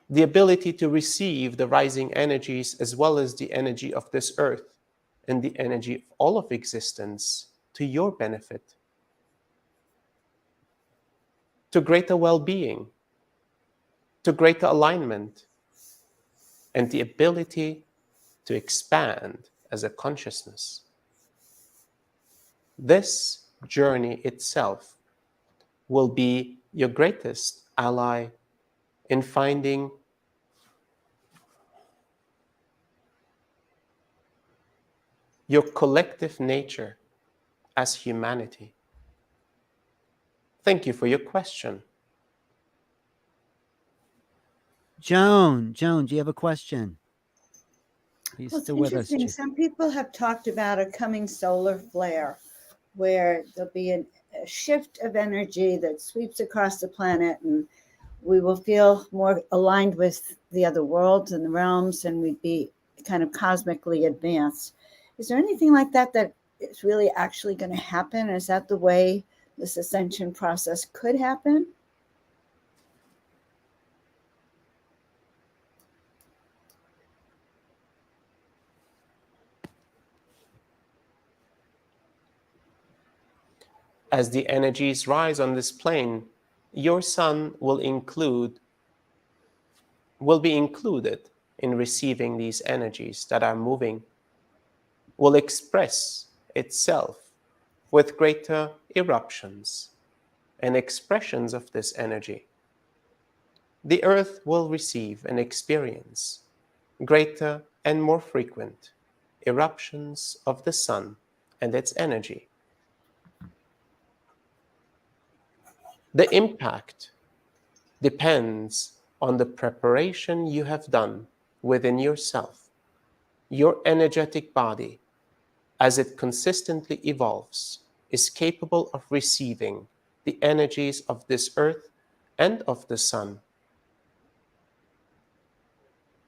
the ability to receive the rising energies as well as the energy of this earth and the energy of all of existence to your benefit, to greater well-being, to greater alignment, and the ability to expand as a consciousness. This journey itself will be your greatest ally in finding your collective nature as humanity. Thank you for your question. Joan, do you have a question? Are you Well, it's still with us? interesting. Some people have talked about a coming solar flare where there'll be a shift of energy that sweeps across the planet, and we will feel more aligned with the other worlds and the realms, and we'd be kind of cosmically advanced. Is there anything like that that is really actually going to happen? Is that the way this ascension process could happen? As the energies rise on this plane, your sun will be included in receiving these energies that are moving, will express itself with greater eruptions and expressions of this energy. The earth will receive and experience greater and more frequent eruptions of the sun and its energy. The impact depends on the preparation you have done within yourself. Your energetic body, as it consistently evolves, is capable of receiving the energies of this earth and of the sun,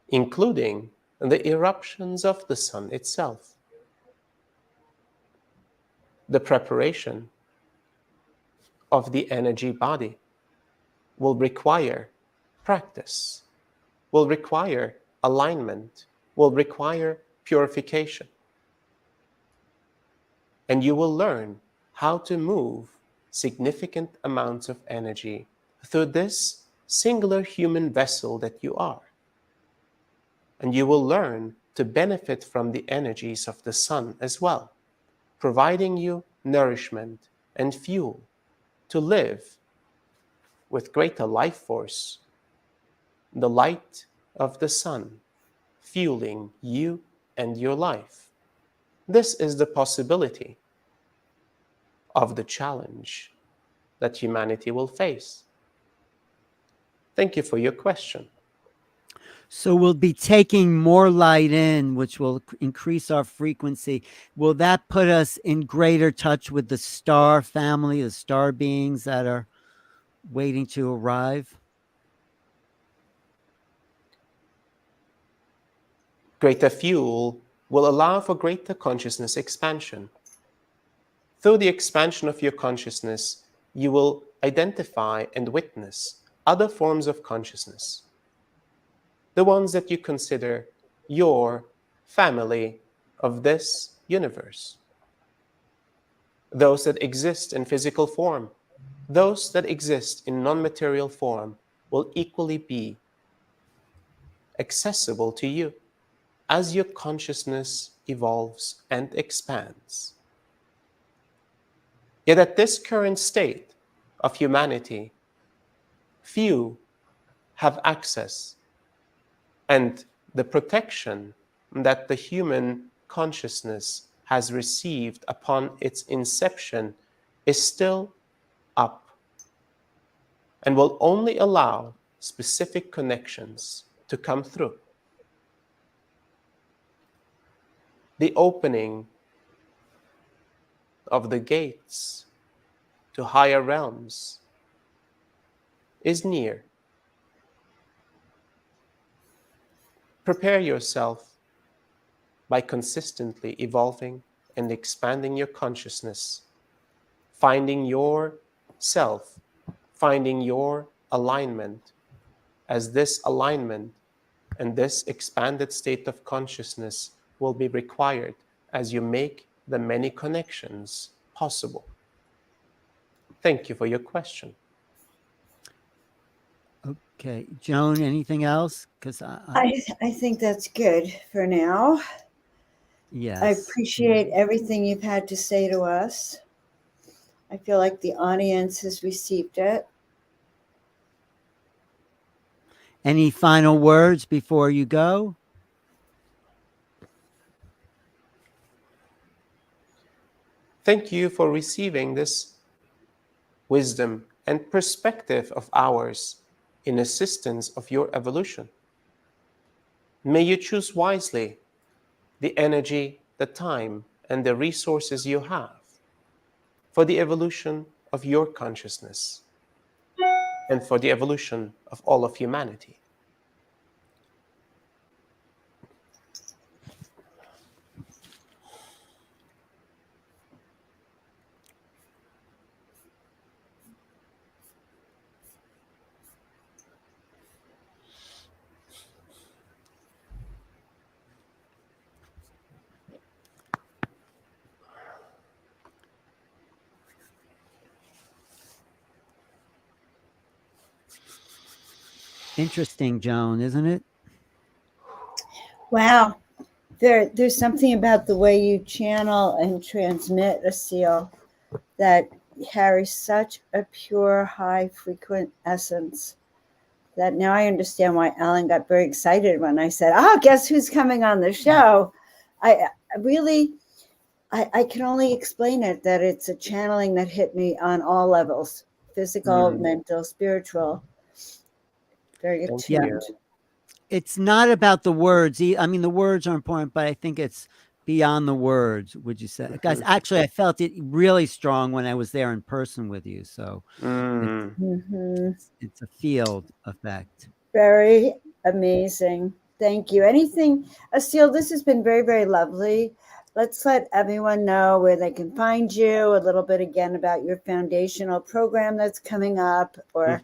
including the eruptions of the sun itself. The preparation of the energy body will require practice, will require alignment, will require purification. And you will learn how to move significant amounts of energy through this singular human vessel that you are. And you will learn to benefit from the energies of the sun as well, providing you nourishment and fuel to live with greater life force, the light of the sun, fueling you and your life. This is the possibility of the challenge that humanity will face. Thank you for your question. So we'll be taking more light in, which will increase our frequency. Will that put us in greater touch with the star family, the star beings that are waiting to arrive? Greater fuel will allow for greater consciousness expansion. Through the expansion of your consciousness, you will identify and witness other forms of consciousness, the ones that you consider your family of this universe, those that exist in physical form, those that exist in non-material form will equally be accessible to you as your consciousness evolves and expands. Yet at this current state of humanity, few have access, and the protection that the human consciousness has received upon its inception is still up and will only allow specific connections to come through. The opening of the gates to higher realms is near. Prepare yourself by consistently evolving and expanding your consciousness, finding your self, finding your alignment, as this alignment and this expanded state of consciousness will be required as you make the many connections possible. Thank you for your question. Okay. Joan, anything else? Because I think that's good for now. yes. I appreciate everything you've had to say to us. I feel like the audience has received it. Any final words before you go? Thank you for receiving this wisdom and perspective of ours in assistance of your evolution. May you choose wisely the energy, the time, and the resources you have for the evolution of your consciousness and for the evolution of all of humanity. Interesting, Joan, isn't it? Wow. There's something about the way you channel and transmit, Asil, that carries such a pure, high frequent essence that now I understand why Alan got very excited when I said, "Oh, guess who's coming on the show?" I really, I can only explain it that it's a channeling that hit me on all levels: physical, mental, spiritual. Very Thank Yeah. attuned. you. It's not about the words. I mean, the words are important, but I think it's beyond the words, would you say? Guys, actually, I felt it really strong when I was there in person with you. So Mm. it's a field effect. Very amazing. Thank you. Anything, Asil, this has been very, very lovely. Let's let everyone know where they can find you, a little bit again about your foundational program that's coming up, or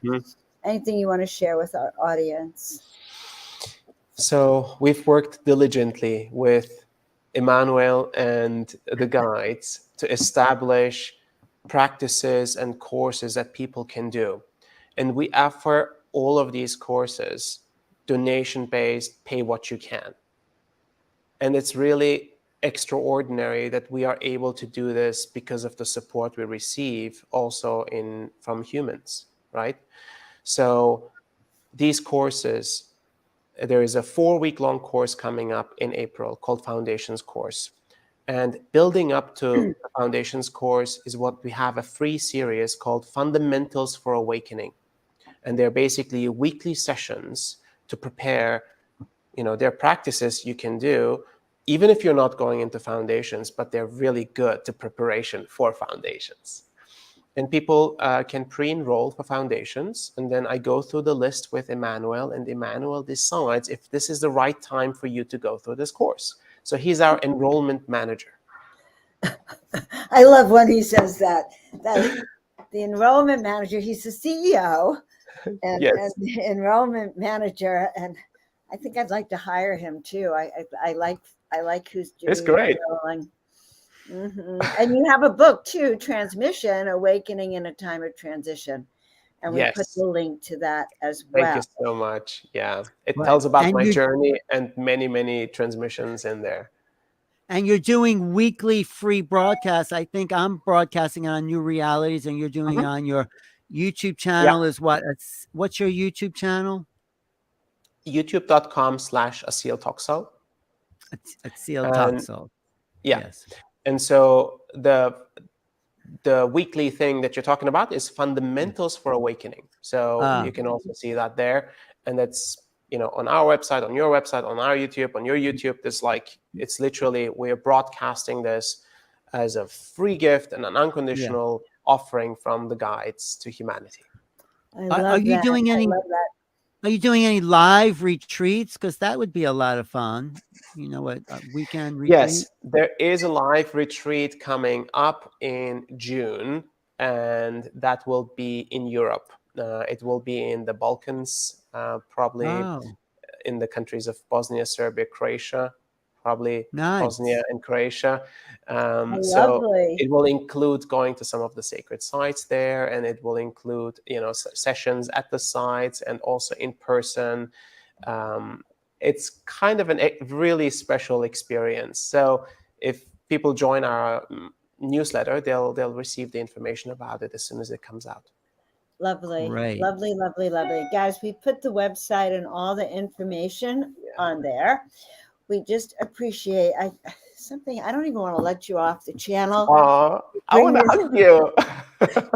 anything you want to share with our audience. So we've worked diligently with Emmanuel and the guides to establish practices and courses that people can do. And we offer all of these courses donation-based, pay what you can. And it's really extraordinary that we are able to do this because of the support we receive also from humans, right? So these courses there is a 4-week-long course coming up in April called Foundations Course. And building up to the Foundations Course is what we have a free series called Fundamentals for Awakening. And they're basically weekly sessions to prepare, they're practices you can do, even if you're not going into foundations, but they're really good to preparation for foundations. And people can pre-enroll for foundations. And then I go through the list with Emmanuel, and Emmanuel decides if this is the right time for you to go through this course. So he's our enrollment manager. I love when he says that the enrollment manager, he's the CEO and, Yes. and the enrollment manager. And I think I'd like to hire him too. I like who's doing It's great. enrolling. And you have a book too, Transmission, Awakening in a Time of Transition. And we put Yes. the link to that as well. Thank you so much. Yeah. It Right. tells about And my you- journey and many, many transmissions in there. And you're doing weekly free broadcasts. I think I'm broadcasting on New Realities, and you're doing on your YouTube channel. Is what's your YouTube channel? YouTube.com/Asil Toksal. Asil Toksal. Yeah. Yes. And so the weekly thing that you're talking about is Fundamentals for Awakening. So you can also see that there. And that's, on our website, on your website, on our YouTube, on your YouTube, it's literally, we're broadcasting this as a free gift and an unconditional offering from the guides to humanity. Are you doing any live retreats? Because that would be a lot of fun. A weekend retreat. Yes, there is a live retreat coming up in June, and that will be in Europe. It will be in the Balkans, probably in the countries of Bosnia, Serbia, Croatia, probably Bosnia and Croatia. So it will include going to some of the sacred sites there, and it will include, sessions at the sites and also in person. It's kind of a really special experience. So if people join our newsletter, they'll receive the information about it as soon as it comes out. Lovely. Right. Lovely, lovely, lovely. Guys, we put the website and all the information on there. We just appreciate something. I don't even want to let you off the channel. I want to hug you.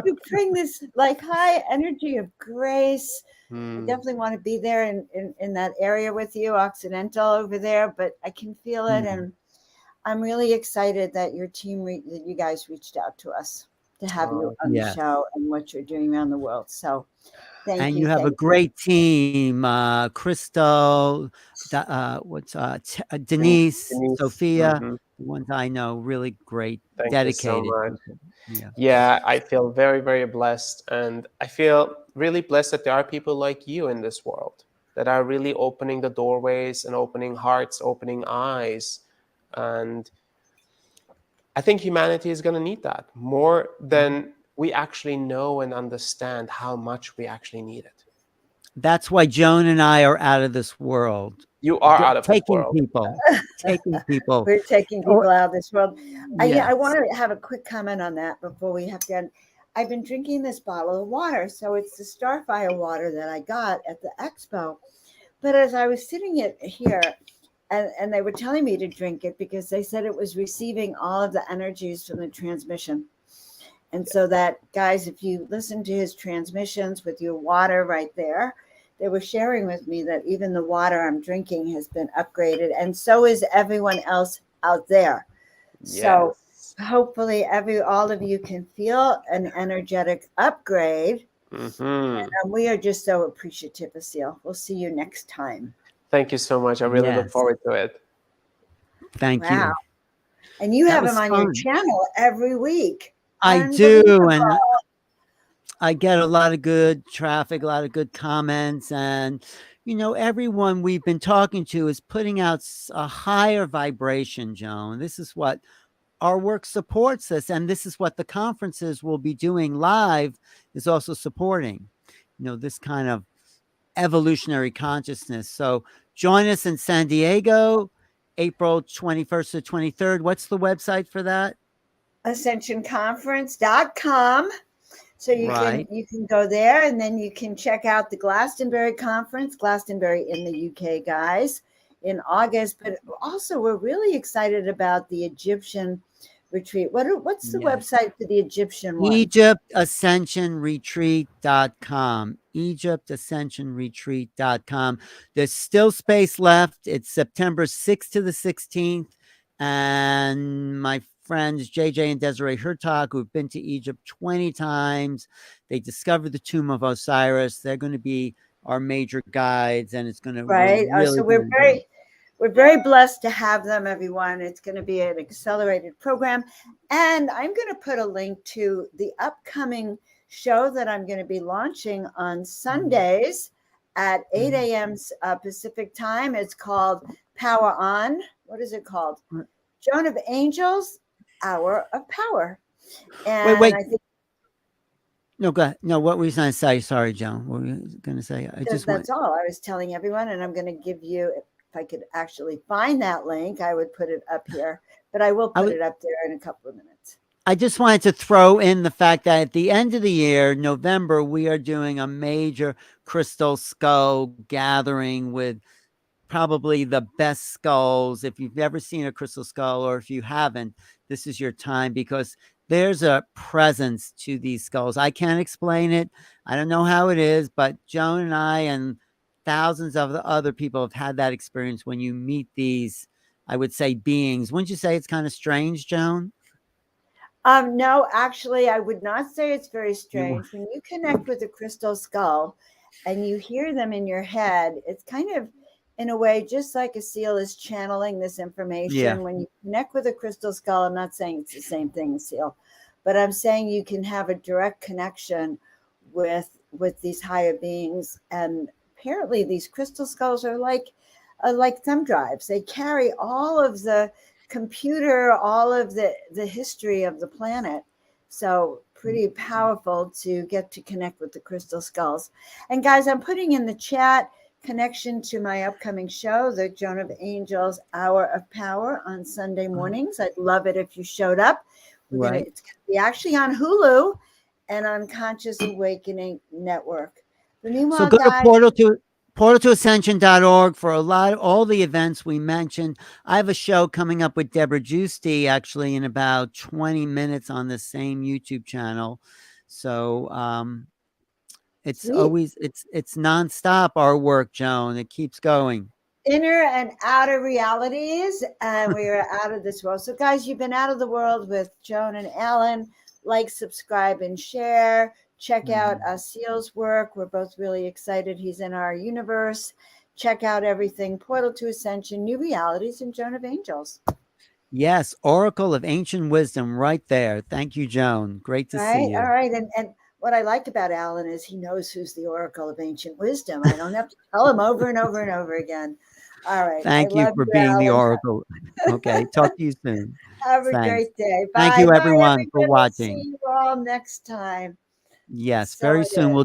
You bring this high energy of grace. I definitely want to be there in that area with you, Occidental over there, but I can feel it. And I'm really excited that your team, that you guys reached out to us to have you on the show and what you're doing around the world. So thank you. And you have a great team, Crystal, Denise, Sophia, the ones I know, really great, dedicated. Thank you so much. Yeah, I feel very, very blessed. And I feel really blessed that there are people like you in this world that are really opening the doorways and opening hearts, opening eyes. And I think humanity is going to need that more than we actually know and understand how much we actually need it. That's why Joan and I are out of this world. You are out of this world. Taking people. We're taking people out of this world. I want to have a quick comment on that before we have to end. I've been drinking this bottle of water. So it's the Starfire water that I got at the expo. But as I was sitting here, and they were telling me to drink it because they said it was receiving all of the energies from the transmission. And so that, guys, if you listen to his transmissions with your water right there, they were sharing with me that even the water I'm drinking has been upgraded. And so is everyone else out there. Yes. So hopefully all of you can feel an energetic upgrade. And we are just so appreciative, Asil. We'll see you next time. Thank you so much. I really look forward to it. Thank you. And you have him on your channel every week. I do. And I get a lot of good traffic, a lot of good comments. And, everyone we've been talking to is putting out a higher vibration, Joan. This is what our work supports us. And this is what the conferences will be doing live is also supporting, this kind of evolutionary consciousness. So join us in San Diego, April 21st to 23rd. What's the website for that? AscensionConference.com. So Right. you can go there, and then you can check out the Glastonbury conference, Glastonbury in the UK, guys, in August. But also, we're really excited about the Egyptian retreat. What's the Yes. website for the Egyptian one? EgyptAscensionRetreat.com. EgyptAscensionRetreat.com. There's still space left. It's September 6th to the 16th. And my friends JJ and Desiree Hertog, who've been to Egypt 20 times, they discovered the tomb of Osiris. They're going to be our major guides, and we're Right. really So going to enjoy it. we're very blessed to have them, everyone. It's going to be an accelerated program. And I'm going to put a link to the upcoming show that I'm going to be launching on Sundays at 8 a.m. Pacific time. It's called Power On. What is it called? Joan of Angels, Hour of Power. Wait, And wait. I think No, go ahead. No, what were you going to say? Sorry, Joan. What were you going to say? I just want. that's all I was telling everyone. And I'm going to give you, if I could actually find that link, I would put it up here, but I will put it up there in a couple of minutes. I just wanted to throw in the fact that at the end of the year, November, we are doing a major crystal skull gathering with probably the best skulls. If you've ever seen a crystal skull, or if you haven't, this is your time, because there's a presence to these skulls. I can't explain it. I don't know how it is, but Joan and I and thousands of the other people have had that experience when you meet these, I would say, beings. Wouldn't you say it's kind of strange, Joan? No, actually, I would not say it's very You, strange. When you connect with a crystal skull and you hear them in your head, it's kind of, in a way, just like Asil is channeling this yeah. information. When you connect with a crystal skull, I'm not saying it's the same thing, Asil, but I'm saying you can have a direct connection with these higher beings. And apparently, these crystal skulls are like thumb drives. They carry all of the computer, all of the history of the planet. So pretty powerful to get to connect with the crystal skulls. And guys, I'm putting in the chat connection to my upcoming show, the Joan of Angels Hour of Power, on Sunday mornings. I'd love it if you showed up. Right. It's gonna be actually on Hulu and on Conscious Awakening Network. But So meanwhile, go to guys, portal2ascension.org for all the events we mentioned. I have a show coming up with Deborah Giusti actually in about 20 minutes on the same YouTube channel. So it's sweet. always it's nonstop, our work, Joan. It keeps going. Inner and outer realities, and we are out of this world. So, guys, you've been out of the world with Joan and Alan. Like, subscribe, and share. Check out Asil's work. We're both really excited. He's in our universe. Check out everything Portal to Ascension, New Realities, and Joan of Angels. Yes, Oracle of Ancient Wisdom right there. Thank you, Joan. Great to see All you. right. And what I like about Alan is he knows who's the Oracle of Ancient Wisdom. I don't have to tell him over and over and over again. All right. I Thank you love for you, being the Alan. Oracle. Okay, talk to you soon. Have a Thanks. great day. Thank Bye. you, Bye, everyone, for everyone. We'll see watching. you all next time. Yes, So very it soon is. we'll